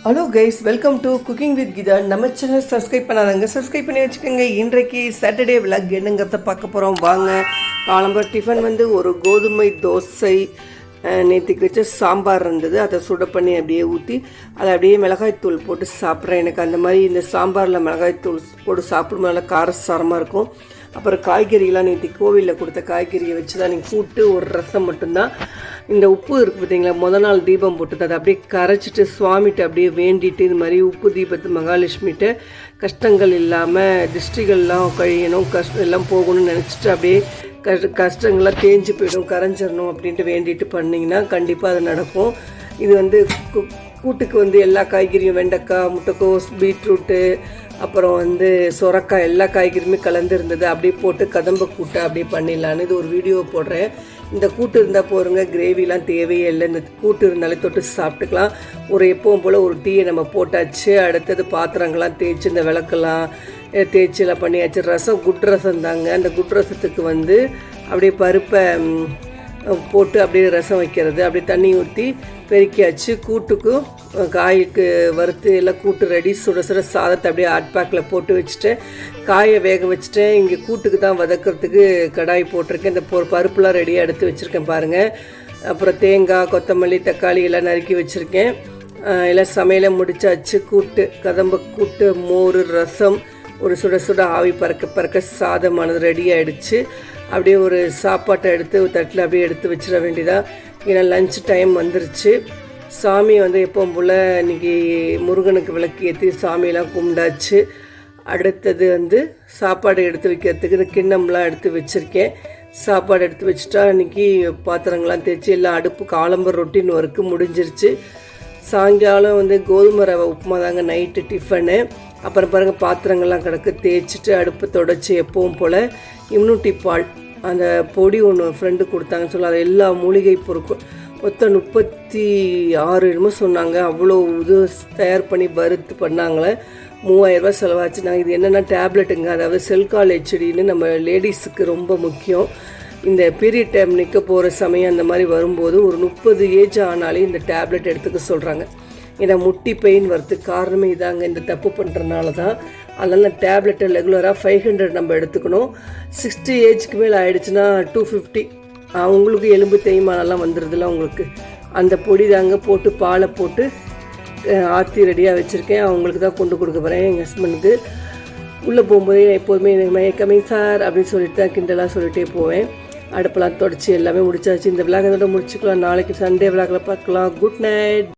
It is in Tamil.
Hello guys, welcome to cooking with Geetha. நம்ம சேனல் சப்ஸ்கிரைப் பண்ணாதங்க, சப்ஸ்கிரைப் பண்ணி வச்சுக்கோங்க. இன்றைக்கு சாட்டர்டே விளாக் என்னங்கிறத பார்க்க போகிறோம். வாங்க. காலம்பர டிஃபன் வந்து ஒரு கோதுமை தோசை, நேற்றுக்கு வச்ச சாம்பார் இருந்தது, அதை சுட பண்ணி அப்படியே ஊற்றி அதை அப்படியே மிளகாய்த்தூள் போட்டு சாப்பிட்றேன். எனக்கு அந்த மாதிரி இந்த சாம்பாரில் மிளகாய்த்தூள் போட்டு சாப்பிடும் நல்லா காரசாரமாக இருக்கும். அப்புறம் காய்கறியெலாம் நேற்று கோவிலில் கொடுத்த காய்கறியை வச்சு தான் நீங்கள் கூட்டு ஒரு ரசம் மட்டும்தான். இந்த உப்பு இருக்குது பார்த்தீங்களா, முதல் நாள் தீபம் போட்டு அதை அப்படியே கரைச்சிட்டு சுவாமிகிட்ட அப்படியே வேண்டிட்டு இது மாதிரி உப்பு தீபத்து மகாலட்சுமிகிட்ட கஷ்டங்கள் இல்லாமல் திருஷ்டிகள்லாம் கழியணும், கஷ்டம் எல்லாம் போகணும்னு நினச்சிட்டு அப்படியே கஷ்டங்கள்லாம் தேஞ்சு போயிடும், கரைஞ்சிடணும் அப்படின்ட்டு வேண்டிட்டு பண்ணிங்கன்னா கண்டிப்பாக அது நடக்கும். இது வந்து கூட்டுக்கு வந்து எல்லா காய்கறியும் வெண்டைக்காய், முட்டைக்கோஸ், பீட்ரூட்டு, அப்புறம் வந்து சொரக்காய் எல்லா காய்கறியுமே கலந்து இருந்தது. அப்படியே போட்டு கதம்ப கூட்டை அப்படியே பண்ணிடலான்னு இது ஒரு வீடியோ போடுறேன். இந்த கூட்டு இருந்தால் போருங்க, கிரேவிலாம் தேவையே இல்லை. இந்த கூட்டு இருந்தாலே தொட்டு சாப்பிட்டுக்கலாம். ஒரு எப்பவும் போல் ஒரு டீயை நம்ம போட்டாச்சு. அடுத்தது பாத்திரங்கள்லாம் தேய்ச்சி இந்த விளக்கெல்லாம் தேய்ச்சிலாம் பண்ணியாச்சு. ரசம் குட் ரசம் தாங்க. அந்த குட் ரசத்துக்கு வந்து அப்படியே பருப்பை போட்டு அப்படியே ரசம் வைக்கிறது, அப்படியே தண்ணி ஊற்றி பெருக்கியாச்சு. கூட்டுக்கும் காய்க்கு வறுத்து எல்லாம் கூட்டு ரெடி. சுட சுட சாதத்தை அப்படியே ஹாட் பேக்கில் போட்டு வச்சுட்டேன். காயை வேக வச்சுட்டேன். இங்கே கூட்டுக்கு தான் வதக்கிறதுக்கு கடாய் போட்டிருக்கேன். இந்த பருப்புலாம் ரெடியாக எடுத்து வச்சுருக்கேன் பாருங்கள். அப்புறம் தேங்காய், கொத்தமல்லி, தக்காளி எல்லாம் நறுக்கி வச்சுருக்கேன். எல்லாம் சமையலை முடிச்சாச்சு. கூட்டு கதம்ப கூட்டு, மோர், ரசம், ஒரு சுட சுட ஆவி பறக்க பறக்க சாதமானது ரெடி ஆகிடுச்சு. அப்படியே ஒரு சாப்பாட்டை எடுத்து தட்டில் அப்படியே எடுத்து வச்சிட வேண்டியதான். ஏன்னா லஞ்ச் டைம் வந்துருச்சு. சாமி வந்து எப்பவும் போல் இன்றைக்கி முருகனுக்கு விளக்கு ஏற்றி சாமியெல்லாம் கும்பிடாச்சு. அடுத்தது வந்து சாப்பாடு எடுத்து வைக்கிறதுக்கு இந்த கிண்ணம்லாம் எடுத்து வச்சுருக்கேன். சாப்பாடு எடுத்து வச்சுட்டா இன்றைக்கி பாத்திரங்கள்லாம் தேய்ச்சி எல்லாம் அடுப்பு காலம்பர் ரொட்டின் ஒர்க்கு முடிஞ்சிருச்சு. சாயங்காலம் வந்து கோதுமை ரவை உப்புமா தாங்க நைட்டு டிஃபனு. அப்புறம் பாருங்கள் பாத்திரங்கள்லாம் கிடக்கு, தேய்ச்சிட்டு அடுப்பு தொடச்சி எப்பவும் போல் இம்யூனிட்டி பால் அந்த பொடி ஒன்று ஃப்ரெண்டு கொடுத்தாங்கன்னு சொல்லி அது எல்லா மூலிகை பொருட்கள் மொத்தம் 36 என்னமோ சொன்னாங்க. அவ்வளோ இது தயார் பண்ணி வறுத்து பண்ணாங்களே. 3000 ரூபா செலவாச்சு. நாங்கள் இது என்னென்னா டேப்லெட்டுங்க, அதாவது செல்கால் ஹெச்டின்னு நம்ம லேடிஸுக்கு ரொம்ப முக்கியம். இந்த பீரியட் டைம் நிற்க போகிற சமயம் அந்த மாதிரி வரும்போது ஒரு 30 ஏஜ் ஆனாலே இந்த டேப்லெட் எடுத்துக்க சொல்கிறாங்க. ஏன்னா முட்டி பெயின் வரதுக்கு காரணமே இதாங்க, இந்த தப்பு பண்ணுறதுனால தான். அதனால் டேப்லெட்டை ரெகுலராக 500 நம்ம எடுத்துக்கணும். 60 ஏஜ்க்கு மேலே ஆகிடுச்சுன்னா 250. அவங்களுக்கு எலும்பு தேய்மானெல்லாம் வந்துடுதுல உங்களுக்கு. அந்த பொடி தாங்க போட்டு பாலை போட்டு ஆற்றி ரெடியாக வச்சுருக்கேன். அவங்களுக்கு தான் கொண்டு கொடுக்க போகிறேன். எங்கள் ஹஸ்பண்டுக்கு உள்ளே போகும்போதே எப்போதுமே எனக்கு மயக்கமே சார் அப்படின்னு சொல்லிட்டு தான் கிண்டலாக சொல்லிகிட்டே போவேன். அடுப்பெல்லாம் தொடச்சி எல்லாமே முடிச்சாச்சு. இந்த விளாக் இதோட முடிச்சுக்கலாம். நாளைக்கு சண்டே விளாகில் பார்க்கலாம். Good night.